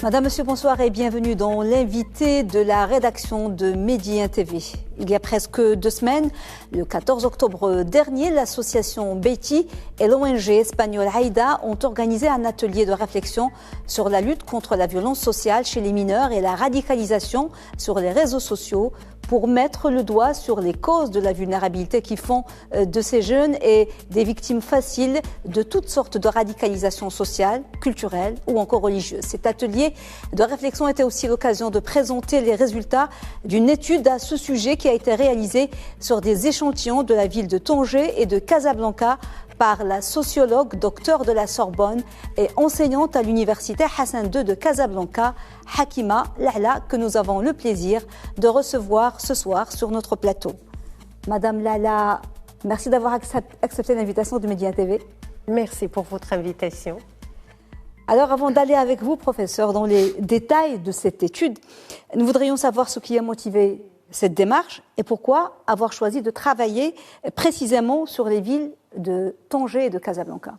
Madame, Monsieur, bonsoir et bienvenue dans l'invité de la rédaction de Média TV. Il y a presque 2 semaines, le 14 octobre dernier, l'association Beiti et l'ONG espagnole Aïda ont organisé un atelier de réflexion sur la lutte contre la violence sociale chez les mineurs et la radicalisation sur les réseaux sociaux pour mettre le doigt sur les causes de la vulnérabilité qui font de ces jeunes et des victimes faciles de toutes sortes de radicalisation sociale, culturelle ou encore religieuse. Cet atelier de réflexion était aussi l'occasion de présenter les résultats d'une étude à ce sujet qui a été réalisée sur des échantillons de la ville de Tanger et de Casablanca par la sociologue, docteur de la Sorbonne et enseignante à l'université Hassan II de Casablanca, Hakima Lala, que nous avons le plaisir de recevoir ce soir sur notre plateau. Madame Lala, merci d'avoir accepté l'invitation de Média TV. Merci pour votre invitation. Alors, avant d'aller avec vous, professeur, dans les détails de cette étude, nous voudrions savoir ce qui a motivé cette démarche et pourquoi avoir choisi de travailler précisément sur les villes de Tanger et de Casablanca.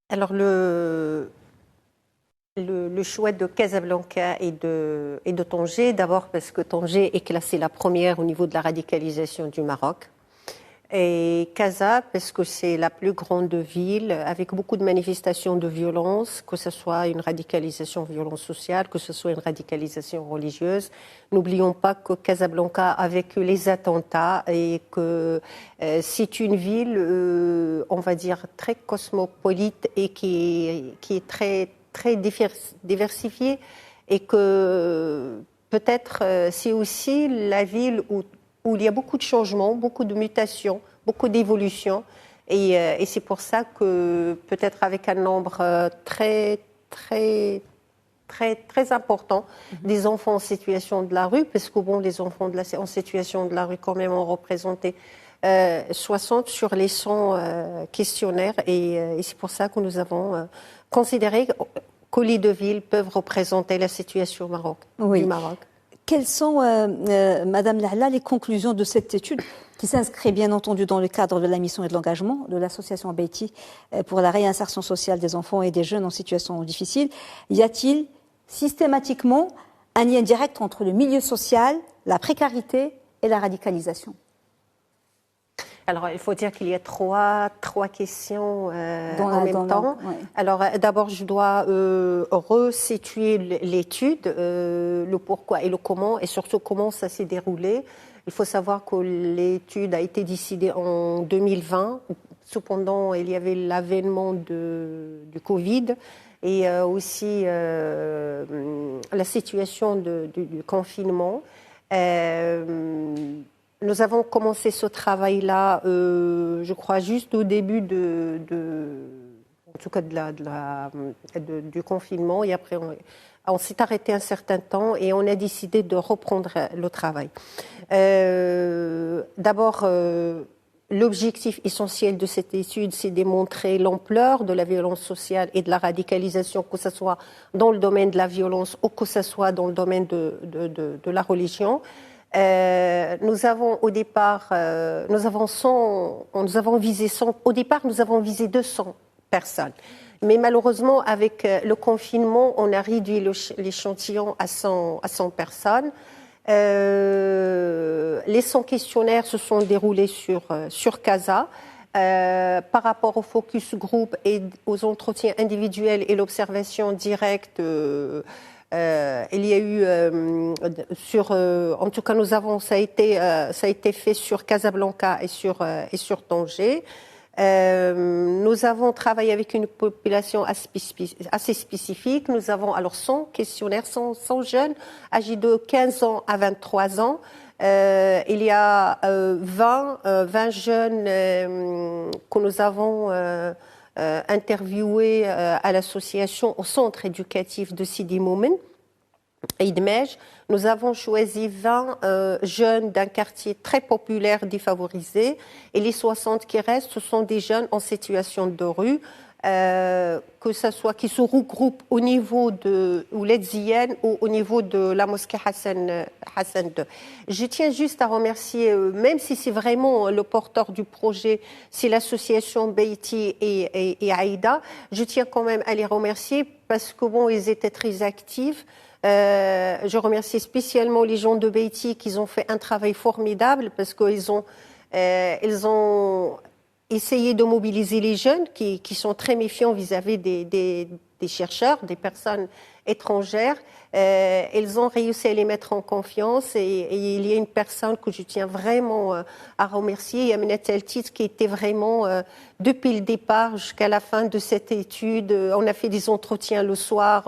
Alors, le choix de Casablanca et de Tanger, d'abord parce que Tanger est classée la première au niveau de la radicalisation du Maroc. Et Casa, parce que c'est la plus grande ville, avec beaucoup de manifestations de violence, que ce soit une radicalisation violence sociale, que ce soit une radicalisation religieuse. N'oublions pas que Casablanca a vécu les attentats et que c'est une ville, on va dire, très cosmopolite et qui est très diversifiée et que peut-être c'est aussi la ville où il y a beaucoup de changements, beaucoup de mutations, beaucoup d'évolutions. Et c'est pour ça que peut-être avec un nombre très important des enfants en situation de la rue, parce que bon, les enfants en situation de la rue quand même ont représenté 60 sur les 100 questionnaires. Et c'est pour ça que nous avons considéré que les deux villes peuvent représenter la situation du Maroc. Quelles sont, Madame Lala, les conclusions de cette étude qui s'inscrit bien entendu dans le cadre de la mission et de l'engagement de l'association Beiti pour la réinsertion sociale des enfants et des jeunes en situation difficile? Y a-t-il systématiquement un lien direct entre le milieu social, la précarité et la radicalisation? Alors, il faut dire qu'il y a trois questions en même temps. Ouais. Alors, d'abord, je dois resituer l'étude, le pourquoi et le comment, et surtout comment ça s'est déroulé. Il faut savoir que l'étude a été décidée en 2020. Cependant, il y avait l'avènement du Covid et aussi la situation du confinement. Nous avons commencé ce travail-là, je crois, juste au début en tout cas du confinement. Et après, on s'est arrêté un certain temps et on a décidé de reprendre le travail. D'abord, l'objectif essentiel de cette étude, c'est démontrer l'ampleur de la violence sociale et de la radicalisation, que ce soit dans le domaine de la violence ou que ce soit dans le domaine de la religion. Nous avons au départ, nous avons visé 100. Au départ, nous avons visé 200 personnes. Mais malheureusement, avec le confinement, on a réduit l'échantillon à 100 personnes. Les 100 questionnaires se sont déroulés sur Casa. Par rapport au focus group et aux entretiens individuels et l'observation directe. Il y a eu en tout cas ça a été fait sur Casablanca et sur Tanger. Nous avons travaillé avec une population assez spécifique. Nous avons alors 100 questionnaires, 100 jeunes âgés de 15 ans à 23 ans. Il y a 20 jeunes que nous avons interviewés à l'association, au centre éducatif de Sidi Moumen et Idmej. Nous avons choisi 20 jeunes d'un quartier très populaire défavorisé et les 60 qui restent, ce sont des jeunes en situation de rue. que ce soit qui se regroupent au niveau de Ouled Ziyen ou au niveau de la mosquée Hassan II. Je tiens juste à remercier, même si c'est vraiment le porteur du projet, c'est l'association Beiti et Aïda, je tiens quand même à les remercier parce que bon, ils étaient très actifs. Je remercie spécialement les gens de Beiti qui ont fait un travail formidable parce qu'ils ont essayer de mobiliser les jeunes qui sont très méfiants vis-à-vis des chercheurs, des personnes étrangères. Ils ont réussi à les mettre en confiance et il y a une personne que je tiens vraiment à remercier, Yamina Teltit, qui était vraiment, depuis le départ jusqu'à la fin de cette étude, on a fait des entretiens le soir,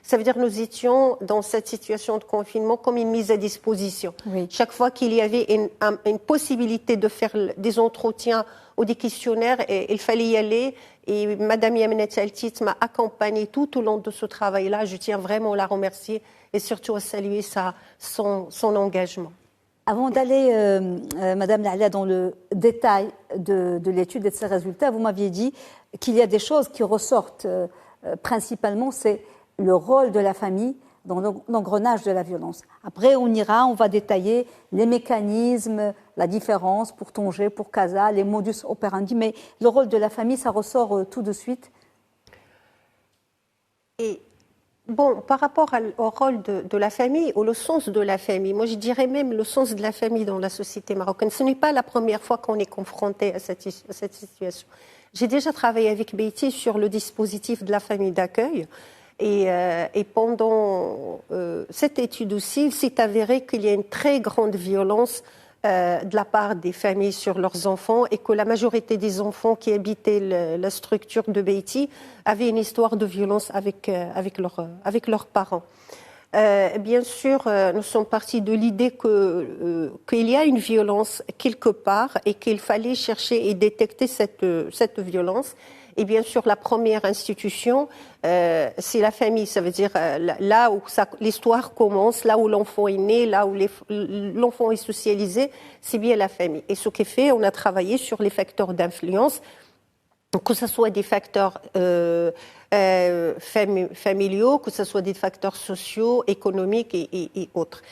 ça veut dire que nous étions dans cette situation de confinement comme une mise à disposition. Oui. Chaque fois qu'il y avait une possibilité de faire des entretiens ou des questionnaires, il fallait y aller. Et Madame Yamina Teltit m'a accompagnée tout au long de ce travail-là. Je tiens vraiment à la remercier et surtout à saluer son engagement. Avant d'aller, Madame Laila, dans le détail de l'étude et de ses résultats, vous m'aviez dit qu'il y a des choses qui ressortent principalement, c'est le rôle de la famille dans l'engrenage de la violence. Après, on va détailler les mécanismes, la différence pour Tanger, pour Casa, les modus operandi, mais le rôle de la famille, ça ressort tout de suite. Et bon, par rapport au rôle de la famille, ou le sens de la famille, moi je dirais même le sens de la famille dans la société marocaine. Ce n'est pas la première fois qu'on est confronté à cette situation. J'ai déjà travaillé avec Beiti sur le dispositif de la famille d'accueil. Et pendant cette étude aussi, il s'est avéré qu'il y a une très grande violence de la part des familles sur leurs enfants et que la majorité des enfants qui habitaient la structure de Beiti avaient une histoire de violence avec leurs parents. Bien sûr, nous sommes partis de l'idée qu'il y a une violence quelque part et qu'il fallait chercher et détecter cette violence. Et bien sûr, la première institution, c'est la famille. Ça veut dire là où l'histoire commence, là où l'enfant est né, là où l'enfant est socialisé, c'est bien la famille. Et ce qui est fait, on a travaillé sur les facteurs d'influence, que ce soit des facteurs familiaux, que ce soit des facteurs sociaux, économiques et autres.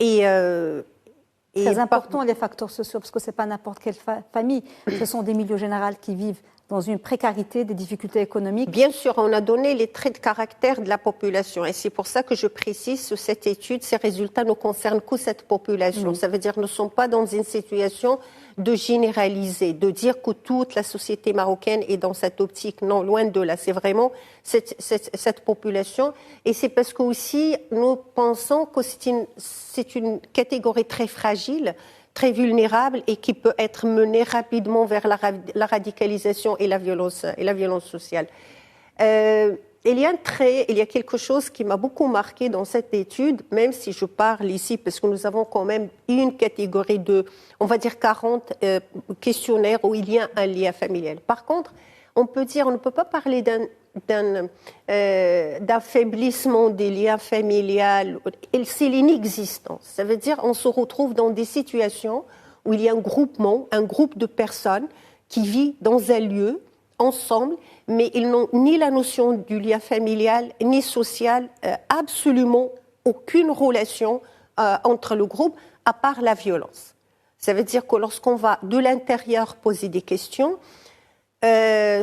Très important, les facteurs sociaux, parce que ce n'est pas n'importe quelle famille. Ce sont des milieux généraux qui vivent dans une précarité, des difficultés économiques. Bien sûr, on a donné les traits de caractère de la population. Et c'est pour ça que je précise que cette étude, ces résultats ne concernent que cette population. Ça veut dire que nous ne sommes pas dans une situation de généraliser, de dire que toute la société marocaine est dans cette optique. Non, loin de là. C'est vraiment cette population. Et c'est parce que aussi, nous pensons que c'est une catégorie très fragile, très vulnérable et qui peut être menée rapidement vers la radicalisation et la violence sociale. Il y a quelque chose qui m'a beaucoup marqué dans cette étude, même si je parle ici, parce que nous avons quand même une catégorie de, on va dire 40 questionnaires où il y a un lien familial. Par contre, on ne peut pas parler d'affaiblissement des liens familiaux. C'est l'inexistence. Ça veut dire qu'on se retrouve dans des situations où il y a un groupe de personnes qui vivent dans un lieu ensemble, mais ils n'ont ni la notion du lien familial ni social, absolument aucune relation entre le groupe à part la violence. Ça veut dire que lorsqu'on va de l'intérieur poser des questions,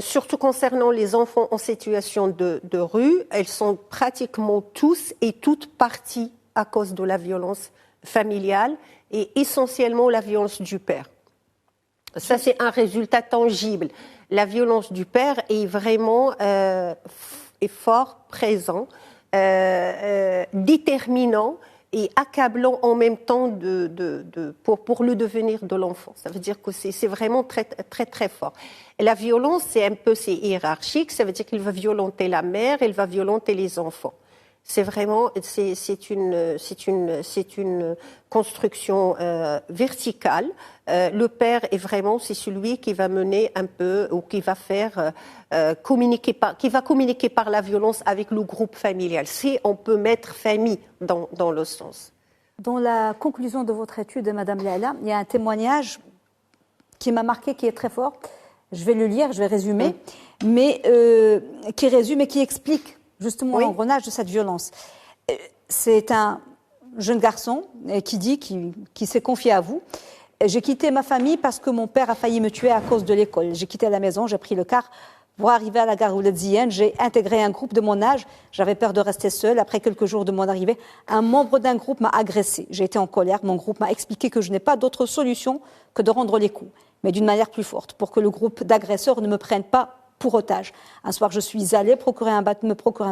surtout concernant les enfants en situation de rue, elles sont pratiquement tous et toutes parties à cause de la violence familiale et essentiellement la violence du père. Ça, c'est un résultat tangible. La violence du père est vraiment fort présent, déterminant et accablant en même temps pour le devenir de l'enfant. Ça veut dire que c'est vraiment très, très, très fort. Et la violence, c'est hiérarchique, ça veut dire qu'il va violenter la mère, il va violenter les enfants. C'est vraiment, c'est une construction verticale. Le père est vraiment, c'est celui qui va mener un peu, ou qui va faire communiquer par la violence avec le groupe familial. Si on peut mettre famille dans le sens. Dans la conclusion de votre étude, Madame Laila, il y a un témoignage qui m'a marqué, qui est très fort. Je vais le lire, je vais résumer, mais qui résume et qui explique justement l'engrenage de cette violence. C'est un jeune garçon qui s'est confié à vous. J'ai quitté ma famille parce que mon père a failli me tuer à cause de l'école. J'ai quitté la maison, j'ai pris le car pour arriver à la gare Ouled-Ziyane. J'ai intégré un groupe de mon âge. J'avais peur de rester seule. Après quelques jours de mon arrivée, un membre d'un groupe m'a agressée. J'ai été en colère. Mon groupe m'a expliqué que je n'ai pas d'autre solution que de rendre les coups, mais d'une manière plus forte, pour que le groupe d'agresseurs ne me prenne pas pour otage. Un soir, je suis allée me procurer un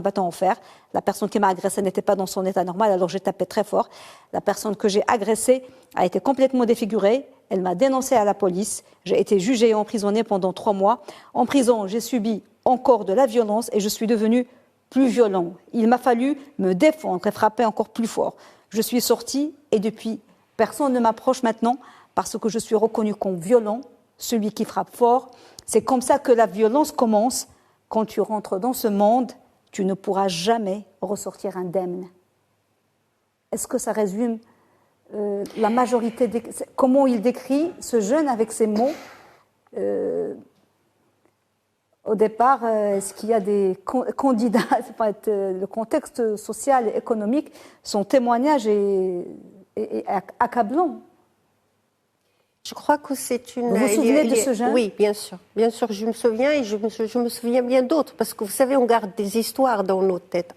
bâton en fer. La personne qui m'a agressée n'était pas dans son état normal, alors j'ai tapé très fort. La personne que j'ai agressée a été complètement défigurée. Elle m'a dénoncée à la police. J'ai été jugée et emprisonnée pendant 3 mois. En prison, j'ai subi encore de la violence et je suis devenue plus violent. Il m'a fallu me défendre et frapper encore plus fort. Je suis sortie et depuis, personne ne m'approche maintenant parce que je suis reconnue comme violent, celui qui frappe fort. C'est comme ça que la violence commence. Quand tu rentres dans ce monde, tu ne pourras jamais ressortir indemne. Est-ce que ça résume la majorité comment il décrit ce jeune avec ces mots au départ, est-ce qu'il y a des candidats, le contexte social et économique, son témoignage est accablant. Je crois que c'est une... Vous vous souvenez de ce jeune ? Oui, bien sûr. Bien sûr, je me souviens et je me souviens bien d'autres. Parce que vous savez, on garde des histoires dans nos têtes.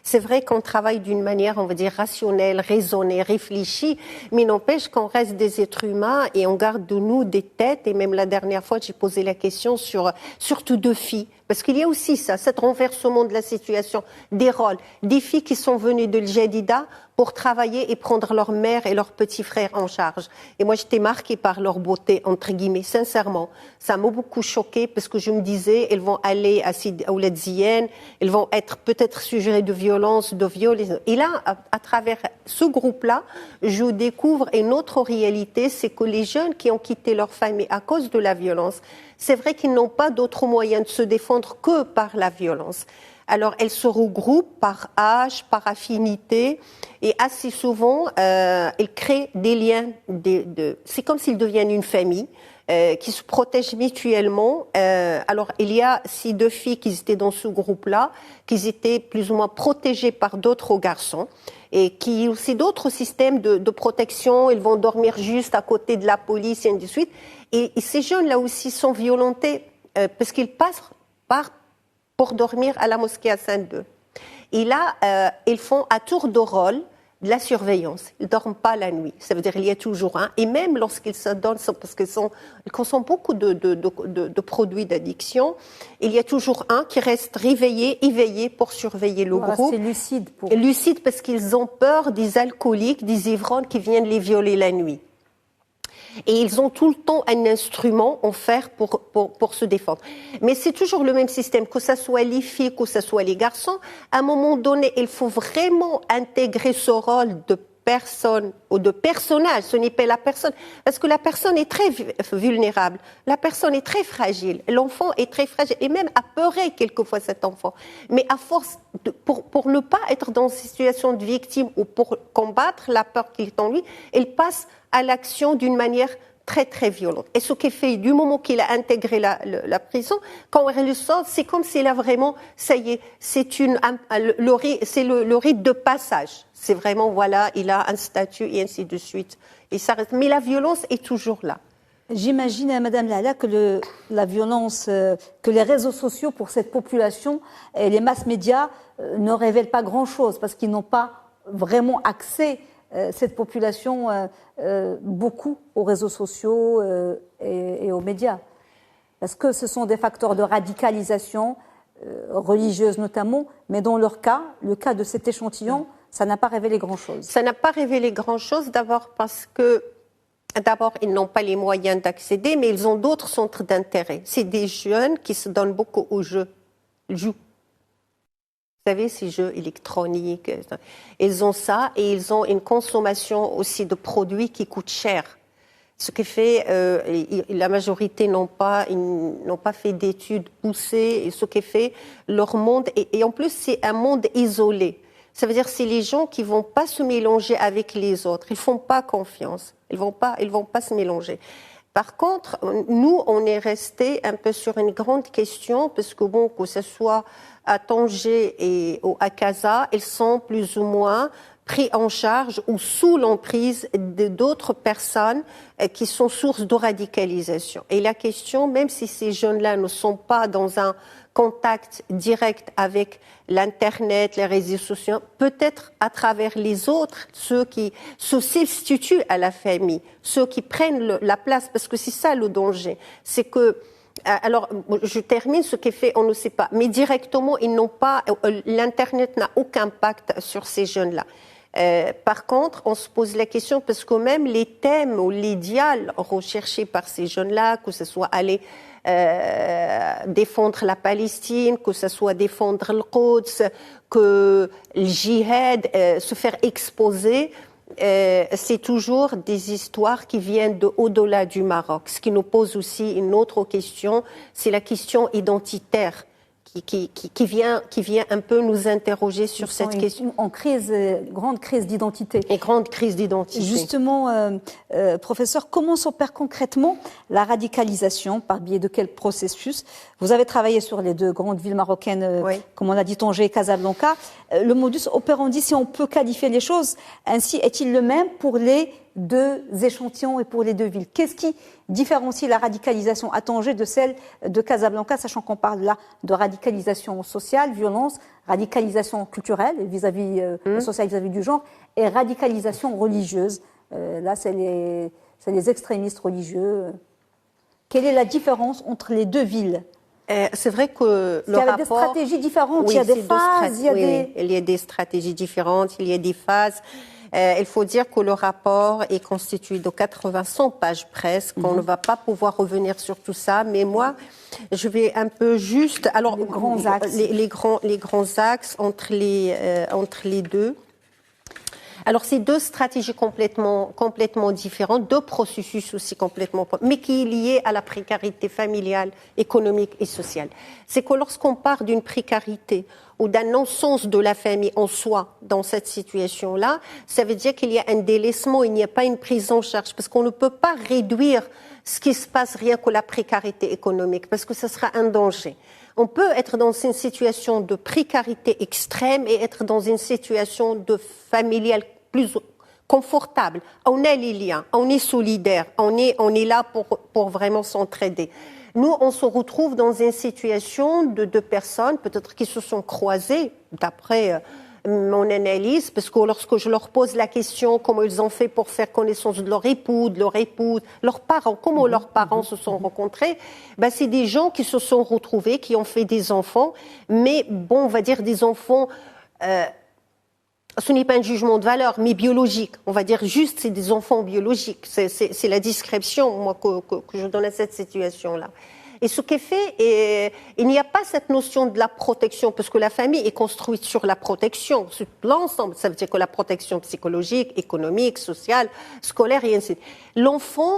C'est vrai qu'on travaille d'une manière, on va dire, rationnelle, raisonnée, réfléchie, mais n'empêche qu'on reste des êtres humains et on garde de nous des têtes. Et même la dernière fois, j'ai posé la question sur surtout 2 filles. Parce qu'il y a aussi ça, cet renversement de la situation, des rôles, des filles qui sont venues de Jadida pour travailler et prendre leur mère et leurs petits frères en charge. Et moi, j'étais marquée par leur beauté, entre guillemets, sincèrement. Ça m'a beaucoup choquée parce que je me disais, elles vont aller à Ouled Ziyane, elles vont être peut-être sujettes de violence, de viol. Et là, à travers ce groupe-là, je découvre une autre réalité, c'est que les jeunes qui ont quitté leur famille à cause de la violence, c'est vrai qu'ils n'ont pas d'autre moyen de se défendre que par la violence. Alors, elles se regroupent par âge, par affinité, et assez souvent, elles créent des liens. C'est comme s'ils deviennent une famille qui se protègent mutuellement. Alors, il y a ces 2 filles qui étaient dans ce groupe-là, qui étaient plus ou moins protégées par d'autres garçons, et qui ont aussi d'autres systèmes de protection. Ils vont dormir juste à côté de la police, et ainsi de suite. Et ces jeunes-là aussi sont violentés parce qu'ils passent pour dormir à la mosquée à Saint-Denis. Et là, ils font à tour de rôle de la surveillance. Ils ne dorment pas la nuit. Ça veut dire qu'il y a toujours un. Et même lorsqu'ils se donnent, parce qu'ils consomment beaucoup de produits d'addiction, il y a toujours un qui reste éveillé pour surveiller le groupe. C'est lucide. Lucide parce qu'ils ont peur des alcooliques, des ivrognes qui viennent les violer la nuit. Et ils ont tout le temps un instrument en fer pour se défendre. Mais c'est toujours le même système, que ce soit les filles, que ce soit les garçons. À un moment donné, il faut vraiment intégrer ce rôle de personne ou de personnage. Ce n'est pas la personne. Parce que la personne est très vulnérable. La personne est très fragile. L'enfant est très fragile. Et même apeuré quelquefois cet enfant. Mais à force, pour ne pas être dans une situation de victime ou pour combattre la peur qui est en lui, il passe à l'action d'une manière très très violente. Et ce qui fait, du moment qu'il a intégré la prison, quand il le sort, c'est comme s'il a vraiment, ça y est, c'est le rite de passage. C'est vraiment, voilà, il a un statut et ainsi de suite. Et ça reste. Mais la violence est toujours là. J'imagine, Madame Lala, que la violence, que les réseaux sociaux pour cette population et les masses médias ne révèlent pas grand-chose parce qu'ils n'ont pas vraiment accès cette population beaucoup aux réseaux sociaux et aux médias. Parce que ce sont des facteurs de radicalisation religieuse notamment, mais dans leur cas, le cas de cet échantillon, ça n'a pas révélé grand-chose. Ça n'a pas révélé grand-chose, d'abord parce que ils n'ont pas les moyens d'accéder, mais ils ont d'autres centres d'intérêt. C'est des jeunes qui se donnent beaucoup aux jeux. Ils jouent. Vous savez, ces jeux électroniques, ils ont ça et ils ont une consommation aussi de produits qui coûtent cher. Ce qui fait, la majorité n'ont pas fait d'études poussées, et ce qui fait leur monde, et en plus c'est un monde isolé. Ça veut dire que c'est les gens qui vont pas se mélanger avec les autres. Ils font pas confiance. Ils vont pas se mélanger. Par contre, nous, on est resté un peu sur une grande question, parce que bon, que ce soit à Tanger et à Casa, ils sont plus ou moins pris en charge ou sous l'emprise d'autres personnes qui sont sources de radicalisation. Et la question, même si ces jeunes-là ne sont pas dans un contact direct avec l'Internet, les réseaux sociaux, peut-être à travers les autres, ceux qui se substituent à la famille, ceux qui prennent la place, parce que c'est ça le danger, c'est que alors, je termine, ce qui est fait, on ne sait pas, mais directement, ils n'ont pas, l'Internet n'a aucun impact sur ces jeunes-là. Par contre, on se pose la question, parce que même les thèmes ou l'idéal recherché par ces jeunes-là, que ce soit aller défendre la Palestine, que ce soit défendre le Quds, que le djihad, se faire exposer, c'est toujours des histoires qui viennent de au-delà du Maroc. Ce qui nous pose aussi une autre question, c'est la question identitaire qui vient un peu nous interroger sur cette question. En crise, grande crise d'identité. Et grande crise d'identité. Justement, professeur, comment s'opère concrètement la radicalisation? Par biais de quel processus? Vous avez travaillé sur les deux grandes villes marocaines, oui, comme on a dit, Tanger et Casablanca. Le modus operandi, si on peut qualifier les choses ainsi, est-il le même pour les deux échantillons et pour les deux villes? Qu'est-ce qui différencie la radicalisation à Tanger de celle de Casablanca, sachant qu'on parle là de radicalisation sociale, violence, radicalisation culturelle vis-à-vis sociale vis-à-vis du genre, et radicalisation religieuse. Là, c'est les extrémistes religieux. Quelle est la différence entre les deux villes? C'est vrai que il y a des stratégies différentes, oui, il y a des phases, il y a des stratégies différentes, il y a des phases. Il faut dire que le rapport est constitué de 100 pages presque. On ne va pas pouvoir revenir sur tout ça, mais moi, je vais un peu juste. Alors, les grands axes, les grands axes entre les deux. Alors, c'est deux stratégies complètement différentes, deux processus aussi complètement, mais qui est lié à la précarité familiale, économique et sociale. C'est que lorsqu'on part d'une précarité ou d'un non-sens de la famille en soi dans cette situation-là, ça veut dire qu'il y a un délaissement, il n'y a pas une prise en charge, parce qu'on ne peut pas réduire ce qui se passe rien que la précarité économique, parce que ce sera un danger. On peut être dans une situation de précarité extrême et être dans une situation de familiale plus confortable. On a les liens, on est solidaire, on est là pour vraiment s'entraider. Nous, on se retrouve dans une situation de deux personnes, peut-être qui se sont croisées, d'après mon analyse, parce que lorsque je leur pose la question comment ils ont fait pour faire connaissance de leur époux, de leur épouse, leurs parents, comment leurs parents se sont rencontrés, c'est des gens qui se sont retrouvés, qui ont fait des enfants, mais bon, on va dire des enfants, ce n'est pas un jugement de valeur, mais biologique. On va dire juste, c'est des enfants biologiques. C'est la description, moi, que je donne à cette situation-là. Et ce qui est fait, il n'y a pas cette notion de la protection, parce que la famille est construite sur la protection, sur l'ensemble. Ça veut dire que la protection psychologique, économique, sociale, scolaire, et ainsi de suite. L'enfant,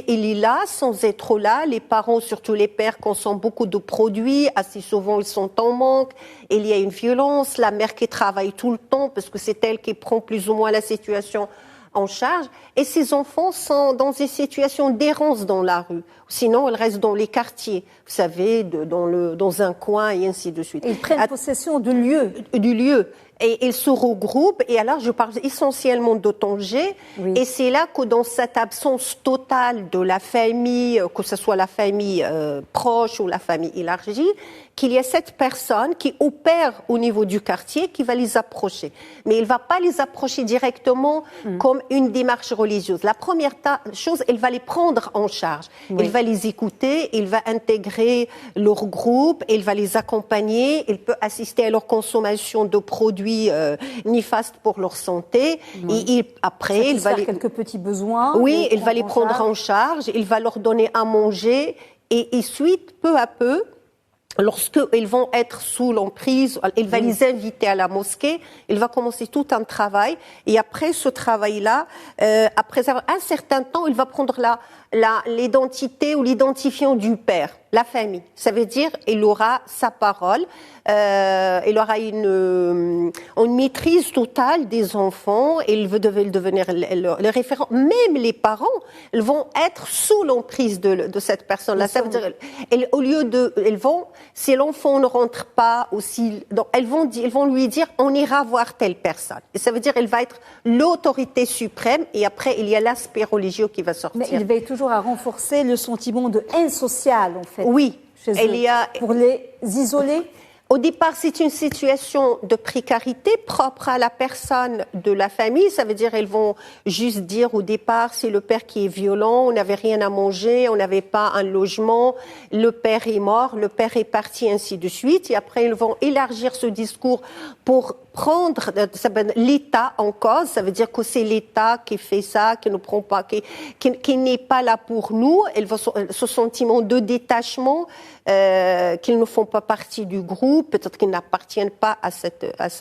il est là sans être là. Les parents, surtout les pères, consomment beaucoup de produits. Assez souvent, ils sont en manque. Il y a une violence. La mère qui travaille tout le temps, parce que c'est elle qui prend plus ou moins la situation en charge, et ces enfants sont dans des situations d'errance dans la rue. Sinon, ils restent dans les quartiers, vous savez, dans un coin et ainsi de suite. Et ils prennent possession du lieu. Et ils se regroupent, et alors je parle essentiellement de Tanger, oui. Et c'est là que dans cette absence totale de la famille, que ce soit la famille proche ou la famille élargie, qu'il y a cette personne qui opère au niveau du quartier qui va les approcher. Mais il ne va pas les approcher directement comme une démarche religieuse. La première chose, il va les prendre en charge. Oui. Il va les écouter, il va intégrer leur groupe, il va les accompagner, il peut assister à leur consommation de produits néfastes pour leur santé. Oui. Et après, il va quelques petits besoins. Oui, il va les prendre en charge, il va leur donner à manger, et ensuite, peu à peu, lorsqu'ils vont être sous l'emprise, il va les inviter à la mosquée, il va commencer tout un travail, et après ce travail-là, après un certain temps, il va prendre l'identité ou l'identifiant du père. La famille. Ça veut dire il aura sa parole, il aura une maîtrise totale des enfants, il veut devenir le référent. Même les parents, ils vont être sous l'emprise de cette personne-là. Ça veut dire, au lieu de, si l'enfant ne rentre pas, ou si, donc, ils vont lui dire, on ira voir telle personne. Et ça veut dire, elle va être l'autorité suprême, et après, il y a l'aspect religieux qui va sortir. Mais il veille toujours à renforcer le sentiment de haine sociale, en fait. Oui. Chez eux, pour les isoler. Au départ, c'est une situation de précarité propre à la personne de la famille. Ça veut dire, elles vont juste dire au départ, c'est le père qui est violent, on n'avait rien à manger, on n'avait pas un logement, le père est mort, le père est parti, ainsi de suite. Et après, ils vont élargir ce discours pour prendre l'État en cause. Ça veut dire que c'est l'État qui fait ça, qui ne prend pas, qui n'est pas là pour nous. Ce sentiment de détachement, qu'ils ne font pas partie du groupe, peut-être qu'ils n'appartiennent pas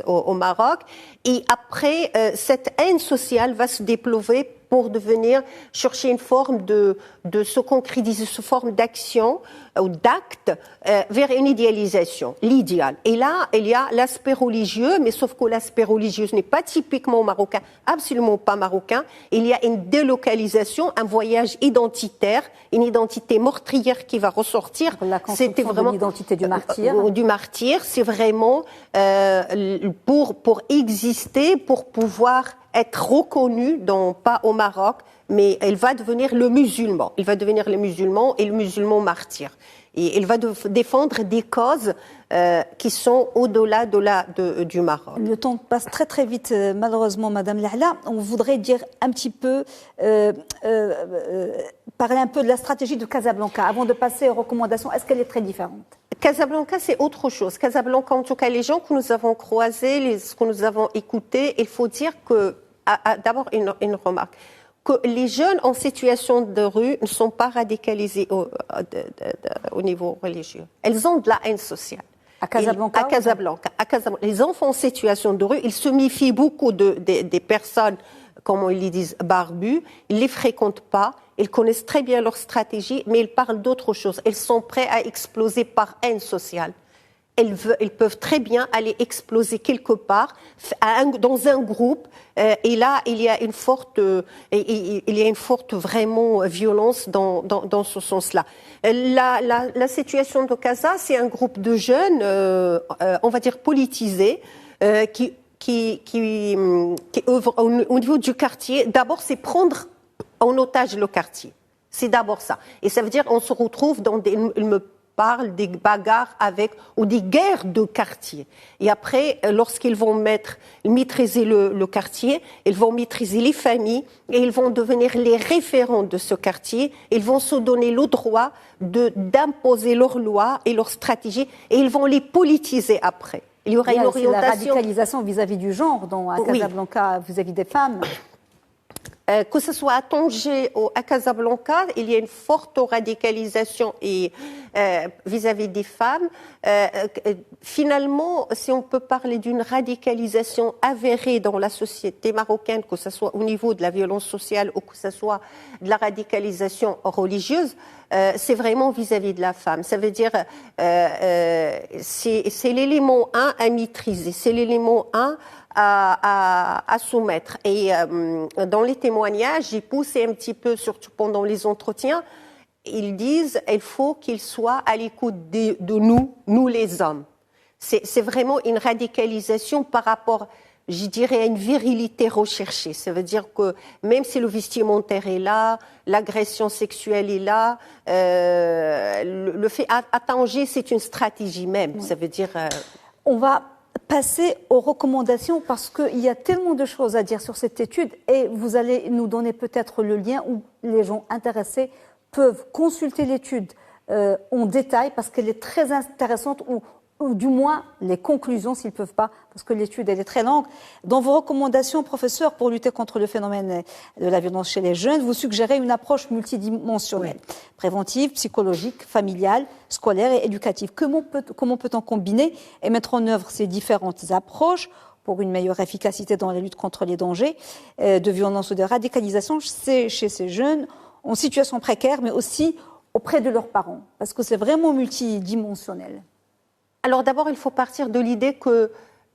au Maroc. Et après, cette haine sociale va se déployer pour devenir chercher une forme de se concrétiser, une forme d'action ou d'acte vers une idéalisation, l'idéal. Et là, il y a l'aspect religieux, mais sauf que l'aspect religieux n'est pas typiquement marocain, absolument pas marocain. Il y a une délocalisation, un voyage identitaire, une identité meurtrière qui va ressortir. C'était vraiment l'identité du martyr. Du martyr, c'est vraiment pour exister, pour pouvoir être reconnu, pas au Maroc, mais il va devenir le musulman. Il va devenir le musulman et le musulman martyr. Et il va défendre des causes qui sont au-delà du Maroc. Le temps passe très très vite, malheureusement, Madame Lala. On voudrait dire un petit peu, parler un peu de la stratégie de Casablanca avant de passer aux recommandations. Est-ce qu'elle est très différente? Casablanca, c'est autre chose. Casablanca, en tout cas, les gens que nous avons croisés, ce que nous avons écoutés, il faut dire que, d'abord, une remarque, que les jeunes en situation de rue ne sont pas radicalisés au niveau religieux. Elles ont de la haine sociale. À Casablanca? À Casablanca. Les enfants en situation de rue, ils se méfient beaucoup des personnes, comme ils disent, barbues. Ils ne les fréquentent pas. Ils connaissent très bien leur stratégie, mais ils parlent d'autre chose. Ils sont prêts à exploser par haine sociale. Ils peuvent très bien aller exploser quelque part dans un groupe, et là il y a une forte vraiment violence dans ce sens-là. La situation de Casa, c'est un groupe de jeunes, on va dire politisés, qui œuvrent au niveau du quartier. D'abord, c'est prendre en otage le quartier. C'est d'abord ça. Et ça veut dire on se retrouve dans il me parle des bagarres ou des guerres de quartier. Et après, lorsqu'ils vont maîtriser le quartier, ils vont maîtriser les familles et ils vont devenir les référents de ce quartier. Ils vont se donner le droit d'imposer leurs lois et leurs stratégies et ils vont les politiser après. Il y aura une orientation. La radicalisation vis-à-vis du genre à Casablanca, vis-à-vis des femmes. Que ce soit à Tanger ou à Casablanca, il y a une forte radicalisation vis-à-vis des femmes. Finalement, si on peut parler d'une radicalisation avérée dans la société marocaine, que ce soit au niveau de la violence sociale ou que ce soit de la radicalisation religieuse, c'est vraiment vis-à-vis de la femme. Ça veut dire c'est l'élément 1 à maîtriser, c'est l'élément 1 à soumettre. Et dans les témoignages, j'ai poussé un petit peu, surtout pendant les entretiens, ils disent il faut qu'ils soient à l'écoute de nous les hommes. C'est vraiment une radicalisation par rapport, je dirais, à une virilité recherchée. Ça veut dire que même si le vestimentaire est là, l'agression sexuelle est là, le fait à Tanger, c'est une stratégie même. Ça veut dire... On va passer aux recommandations parce qu'il y a tellement de choses à dire sur cette étude et vous allez nous donner peut-être le lien où les gens intéressés peuvent consulter l'étude en détail parce qu'elle est très intéressante ou du moins les conclusions s'ils ne peuvent pas, parce que l'étude elle est très longue. Dans vos recommandations, professeur, pour lutter contre le phénomène de la violence chez les jeunes, vous suggérez une approche multidimensionnelle, préventive, psychologique, familiale, scolaire et éducative. Comment peut-on combiner et mettre en œuvre ces différentes approches pour une meilleure efficacité dans la lutte contre les dangers de violence ou de radicalisation chez ces jeunes en situation précaire, mais aussi auprès de leurs parents? Parce que c'est vraiment multidimensionnel. Alors d'abord, il faut partir de l'idée que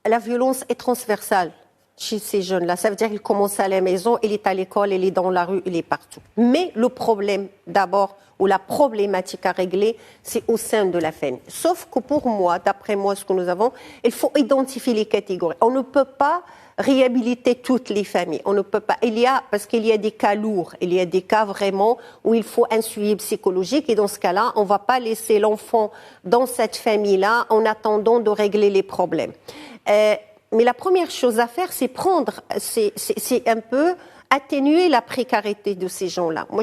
la violence est transversale chez ces jeunes-là. Ça veut dire qu'il commence à la maison, il est à l'école, il est dans la rue, il est partout. Mais le problème, d'abord, ou la problématique à régler, c'est au sein de la famille. Sauf que pour moi, d'après moi, ce que nous avons, il faut identifier les catégories. On ne peut pas réhabiliter toutes les familles. On ne peut pas. Parce qu'il y a des cas lourds, il y a des cas vraiment où il faut un suivi psychologique. Et dans ce cas-là, on ne va pas laisser l'enfant dans cette famille-là en attendant de régler les problèmes. Mais la première chose à faire, c'est c'est un peu atténuer la précarité de ces gens-là. Moi,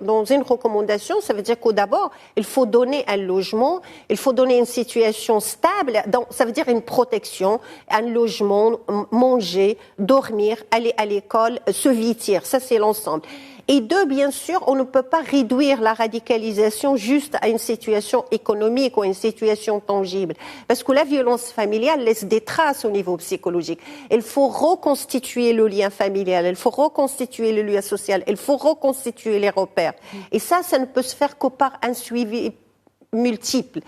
dans une recommandation, ça veut dire qu'au d'abord, il faut donner un logement, il faut donner une situation stable, ça veut dire une protection, un logement, manger, dormir, aller à l'école, se vêtir. Ça, c'est l'ensemble. Et deux, bien sûr, on ne peut pas réduire la radicalisation juste à une situation économique ou à une situation tangible. Parce que la violence familiale laisse des traces au niveau psychologique. Il faut reconstituer le lien familial, il faut reconstituer le lien social, il faut reconstituer les repères. Et ça ne peut se faire que par un suivi multiple.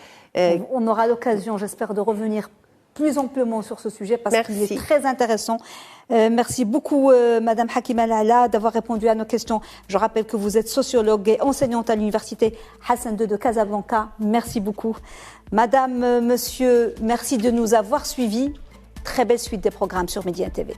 On aura l'occasion, j'espère, de revenir plus amplement sur ce sujet parce qu'il est très intéressant. Merci beaucoup, Madame Hakima Alala, d'avoir répondu à nos questions. Je rappelle que vous êtes sociologue et enseignante à l'université Hassan II de Casablanca. Merci beaucoup. Madame, monsieur, merci de nous avoir suivis. Très belle suite des programmes sur Média TV.